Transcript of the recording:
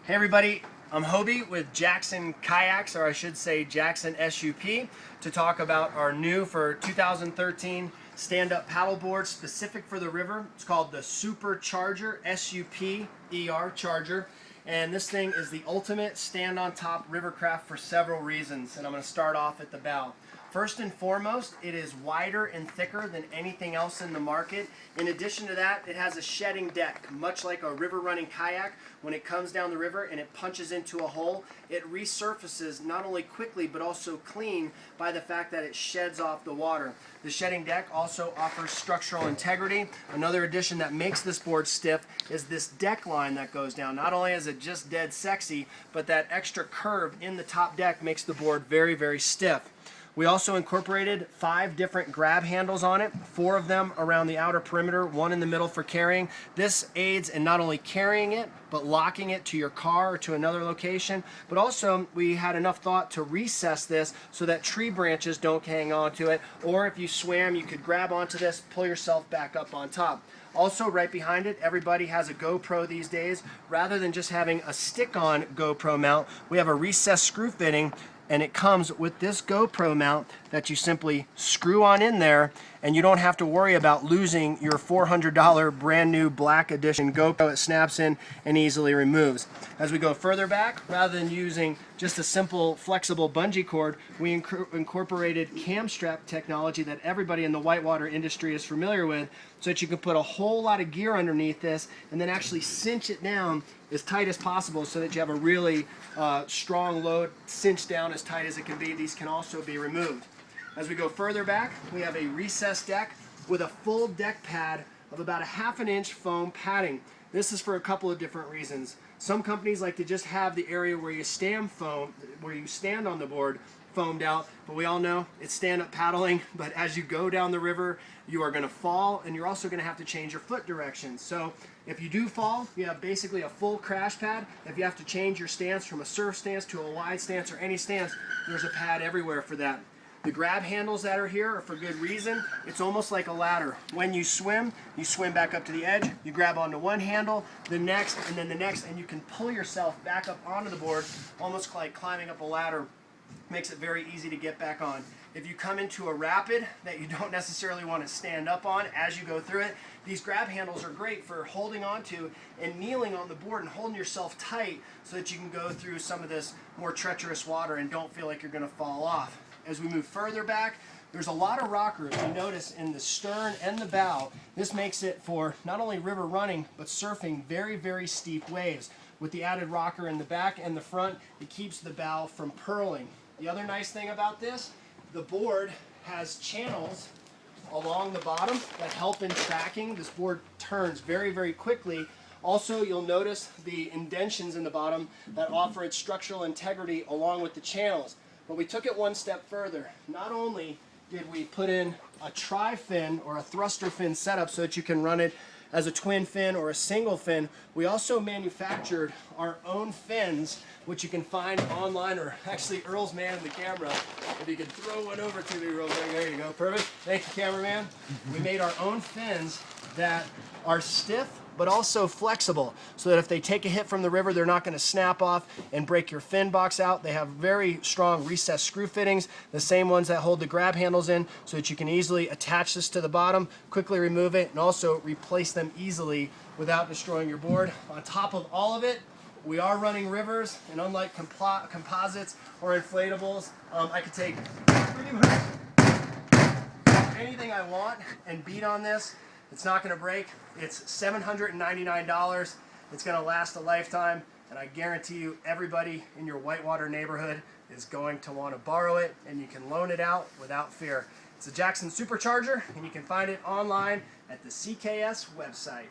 Hey everybody, I'm Hobie with Jackson Kayaks, or I should say Jackson SUP, to talk about our new for 2013 stand-up paddleboard specific for the river. It's called the SuperCharger, S-U-P-E-R Charger. And this thing is the ultimate stand-on-top rivercraft for several reasons, and I'm going to start off at the bow. First and foremost, it is wider and thicker than anything else in the market. In addition to that, it has a shedding deck, much like a river running kayak. When it comes down the river and it punches into a hole, it resurfaces not only quickly but also clean by the fact that it sheds off the water. The shedding deck also offers structural integrity. Another addition that makes this board stiff is this deck line that goes down. Not only is it just dead sexy, but that extra curve in the top deck makes the board very, very stiff. We also incorporated 5 different grab handles on it, 4 of them around the outer perimeter, 1 in the middle for carrying. This aids in not only carrying it, but locking it to your car or to another location. But also, we had enough thought to recess this so that tree branches don't hang onto it, or if you swam, you could grab onto this, pull yourself back up on top. Also, right behind it, everybody has a GoPro these days. Rather than just having a stick-on GoPro mount, we have a recessed screw fitting, and it comes with this GoPro mount that you simply screw on in there, and you don't have to worry about losing your $400 brand new black edition GoPro. It snaps in and easily removes. As we go further back, rather than using just a simple flexible bungee cord, we incorporated cam strap technology that everybody in the whitewater industry is familiar with, so that you can put a whole lot of gear underneath this and then actually cinch it down as tight as possible so that you have a really strong load cinched down as tight as it can be. These can also be removed. As we go further back, we have a recessed deck with a full deck pad of about a ½ inch foam padding. This is for a couple of different reasons. Some companies like to just have the area where you stand on the board foamed out, but we all know it's stand-up paddling, but as you go down the river, you are going to fall, and you're also going to have to change your foot direction. So if you do fall, you have basically a full crash pad. If you have to change your stance from a surf stance to a wide stance or any stance, there's a pad everywhere for that. The grab handles that are here are for good reason. It's almost like a ladder. When you swim back up to the edge, you grab onto one handle, the next, and then the next, and you can pull yourself back up onto the board, almost like climbing up a ladder. Makes it very easy to get back on. If you come into a rapid that you don't necessarily want to stand up on as you go through it, these grab handles are great for holding onto and kneeling on the board and holding yourself tight so that you can go through some of this more treacherous water and don't feel like you're going to fall off. As we move further back, there's a lot of rockers you notice in the stern and the bow. This makes it for not only river running, but surfing very, very steep waves. With the added rocker in the back and the front, it keeps the bow from purling. The other nice thing about this, the board has channels along the bottom that help in tracking. This board turns very, very quickly. Also, you'll notice the indentions in the bottom that offer its structural integrity along with the channels. But we took it one step further. Not only did we put in a tri-fin or a thruster fin setup so that you can run it as a twin fin or a single fin, we also manufactured our own fins, which you can find online, or actually Earl's manning the camera. If you could throw one over to me real quick. There you go, perfect. Thank you, cameraman. We made our own fins that are stiff but also flexible, so that if they take a hit from the river, they're not going to snap off and break your fin box out. They have very strong recessed screw fittings, the same ones that hold the grab handles in, so that you can easily attach this to the bottom, quickly remove it, and also replace them easily without destroying your board. On top of all of it, we are running rivers, and unlike composites or inflatables, I could take pretty much anything I want and beat on this. It's not going to break. It's $799. It's going to last a lifetime, and I guarantee you everybody in your whitewater neighborhood is going to want to borrow it, and you can loan it out without fear. It's a Jackson SuperCharger, and you can find it online at the CKS website.